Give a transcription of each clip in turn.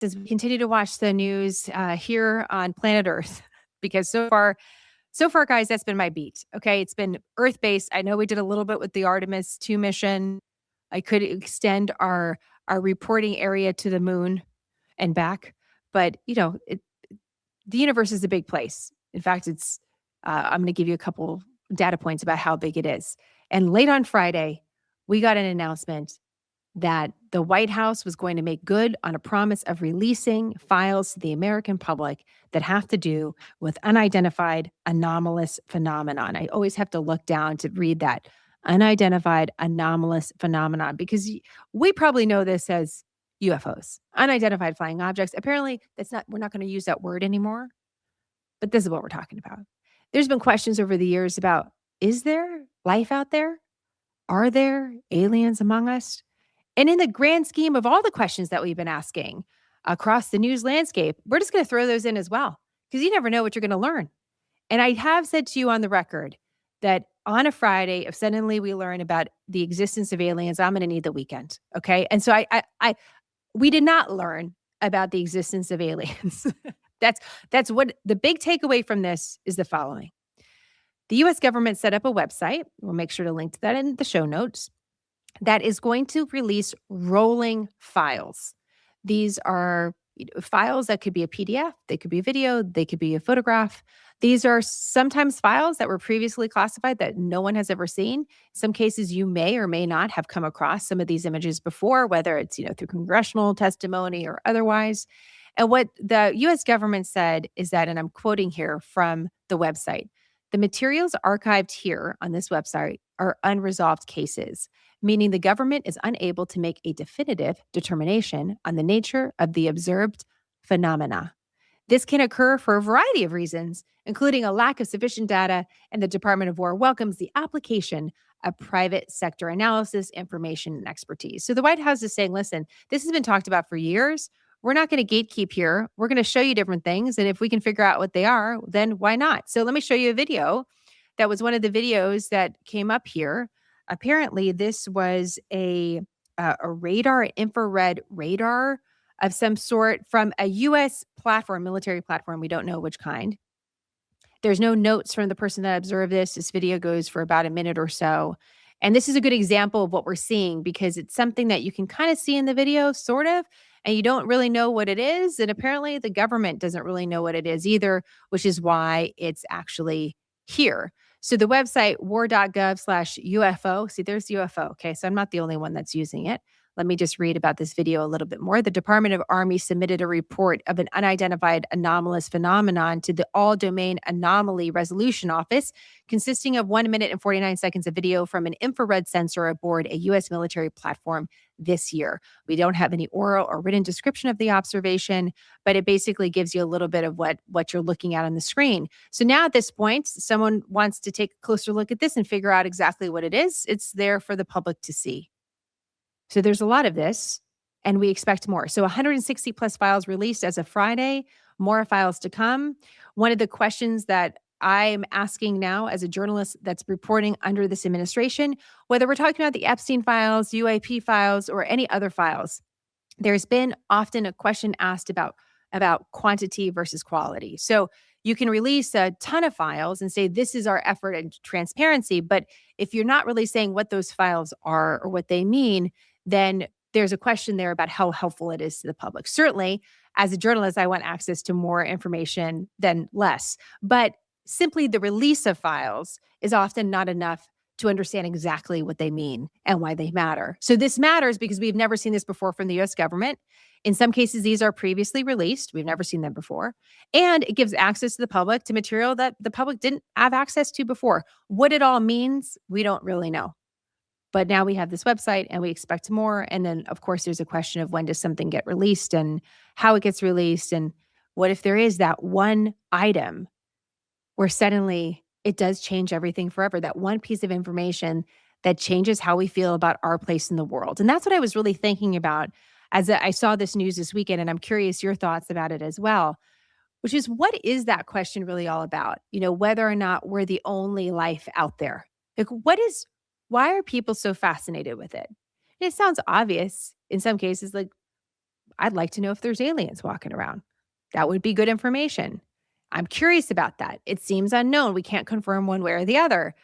as we continue to watch the news here on planet Earth, because so far, guys, that's been my beat. Okay, it's been Earth-based. I know we did a little bit with the Artemis 2 mission. I could extend our reporting area to the moon and back, but the universe is a big place. In fact, it's I'm going to give you a couple data points about how big it is. And late on Friday, we got an announcement that the White House was going to make good on a promise of releasing files to the American public that have to do with unidentified anomalous phenomenon. I always have to look down to read that unidentified anomalous phenomenon because we probably know this as UFOs, unidentified flying objects. Apparently, we're not going to use that word anymore, but this is what we're talking about. There's been questions over the years about, is there life out there? Are there aliens among us? And in the grand scheme of all the questions that we've been asking across the news landscape, we're just going to throw those in as well, because you never know what you're going to learn. And I have said to you on the record that on a Friday, if suddenly we learn about the existence of aliens, I'm going to need the weekend. Okay. And so we did not learn about the existence of aliens. That's what the big takeaway from this is. The following: the US government set up a website. We'll make sure to link to that in the show notes, that is going to release rolling files. These are files that could be a PDF, they could be a video, they could be a photograph. These are sometimes files that were previously classified that no one has ever seen. In some cases, you may or may not have come across some of these images before, whether it's through congressional testimony or otherwise. And what the US government said is that, and I'm quoting here from the website, the materials archived here on this website are unresolved cases, meaning the government is unable to make a definitive determination on the nature of the observed phenomena. This can occur for a variety of reasons, including a lack of sufficient data, and the Department of War welcomes the application of private sector analysis, information, and expertise. So the White House is saying, listen, this has been talked about for years. We're not going to gatekeep here. We're going to show you different things. And if we can figure out what they are, then why not? So let me show you a video. That was one of the videos that came up here. Apparently, this was a radar, infrared radar of some sort from a U.S. platform, military platform. We don't know which kind. There's no notes from the person that observed this. This video goes for about a minute or so. And this is a good example of what we're seeing, because it's something that you can kind of see in the video, sort of, and you don't really know what it is. And apparently the government doesn't really know what it is either, which is why it's actually here. So the website war.gov/UFO, see, there's UFO. Okay, so I'm not the only one that's using it. Let me just read about this video a little bit more. The Department of Army submitted a report of an unidentified anomalous phenomenon to the All-Domain Anomaly Resolution Office, consisting of 1 minute and 49 seconds of video from an infrared sensor aboard a U.S. military platform this year. We don't have any oral or written description of the observation, but it basically gives you a little bit of what you're looking at on the screen. So now at this point, someone wants to take a closer look at this and figure out exactly what it is. It's there for the public to see. So there's a lot of this, and we expect more. So 160 plus files released as of Friday, more files to come. One of the questions that I'm asking now as a journalist that's reporting under this administration, whether we're talking about the Epstein files, UAP files, or any other files, there's been often a question asked about quantity versus quality. So you can release a ton of files and say, this is our effort and transparency. But if you're not really saying what those files are or what they mean, then there's a question there about how helpful it is to the public. Certainly, as a journalist, I want access to more information than less. But simply the release of files is often not enough to understand exactly what they mean and why they matter. So this matters because we've never seen this before from the US government. In some cases, these are previously released. We've never seen them before. And it gives access to the public to material that the public didn't have access to before. What it all means, we don't really know. But now we have this website and we expect more. And then, of course, there's a question of when does something get released and how it gets released. And what if there is that one item where suddenly it does change everything forever, that one piece of information that changes how we feel about our place in the world. And that's what I was really thinking about as I saw this news this weekend. And I'm curious your thoughts about it as well, which is, what is that question really all about? Whether or not we're the only life out there. Like, why are people so fascinated with it? It sounds obvious in some cases, like, I'd like to know if there's aliens walking around. That would be good information. I'm curious about that. It seems unknown. We can't confirm one way or the other.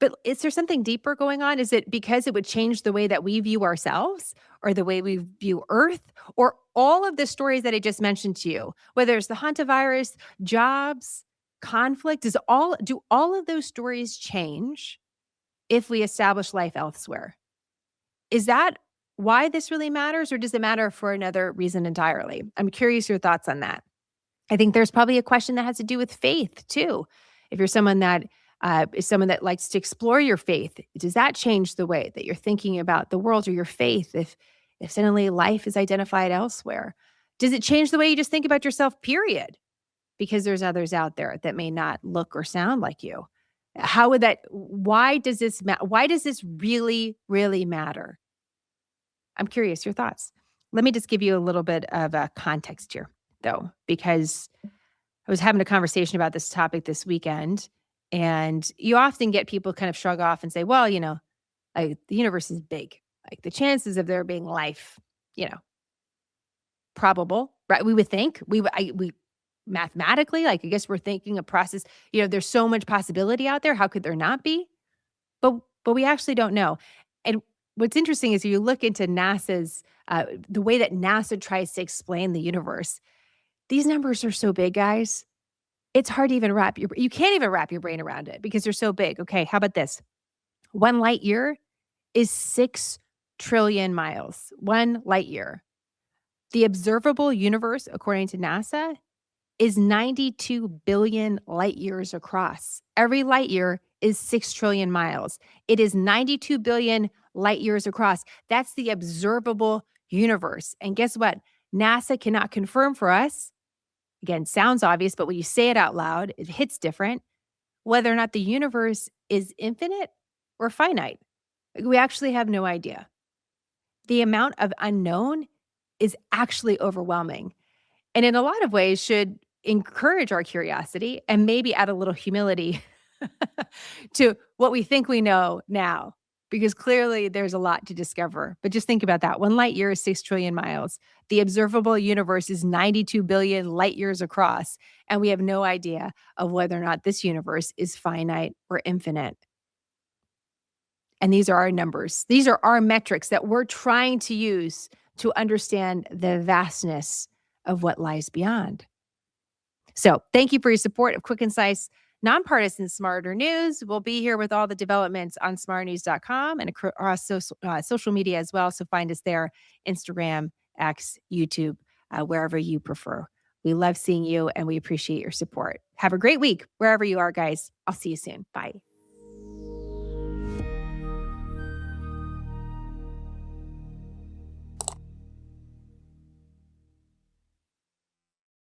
But is there something deeper going on? Is it because it would change the way that we view ourselves or the way we view Earth or all of the stories that I just mentioned to you, whether it's the hantavirus, jobs, conflict, do all of those stories change if we establish life elsewhere? Is that why this really matters, or does it matter for another reason entirely? I'm curious your thoughts on that. I think there's probably a question that has to do with faith too. If you're someone that is someone that likes to explore your faith, does that change the way that you're thinking about the world or your faith? If suddenly life is identified elsewhere, does it change the way you just think about yourself? Period, because there's others out there that may not look or sound like you. How would that? Why does this matter? Why does this really matter? I'm curious your thoughts. Let me just give you a little bit of a context here, though, because I was having a conversation about this topic this weekend, and you often get people kind of shrug off and say, well, like the universe is big. Like the chances of there being life, you know, probable, right? We would think we mathematically, like I guess we're thinking a process, there's so much possibility out there. How could there not be? But we actually don't know. And what's interesting is you look into NASA's the way that NASA tries to explain the universe. These numbers are so big, guys. It's hard to even you can't even wrap your brain around it because they're so big. Okay, how about this? 1 light year is 6 trillion miles. 1 light year. The observable universe, according to NASA, is 92 billion light years across. Every light year is 6 trillion miles. It is 92 billion light years across. That's the observable universe. And guess what? NASA cannot confirm for us. Again, sounds obvious, but when you say it out loud, it hits different. Whether or not the universe is infinite or finite. We actually have no idea. The amount of unknown is actually overwhelming. And in a lot of ways should encourage our curiosity and maybe add a little humility to what we think we know now, because clearly there's a lot to discover. But just think about that. 1 light year is 6 trillion miles. The observable universe is 92 billion light years across. And we have no idea of whether or not this universe is finite or infinite. And these are our numbers. These are our metrics that we're trying to use to understand the vastness of what lies beyond. So thank you for your support of quick, concise, nonpartisan, smarter news. We'll be here with all the developments on smarternews.com and across social media as well. So find us there, Instagram, X, YouTube, wherever you prefer. We love seeing you and we appreciate your support. Have a great week wherever you are, guys. I'll see you soon. Bye.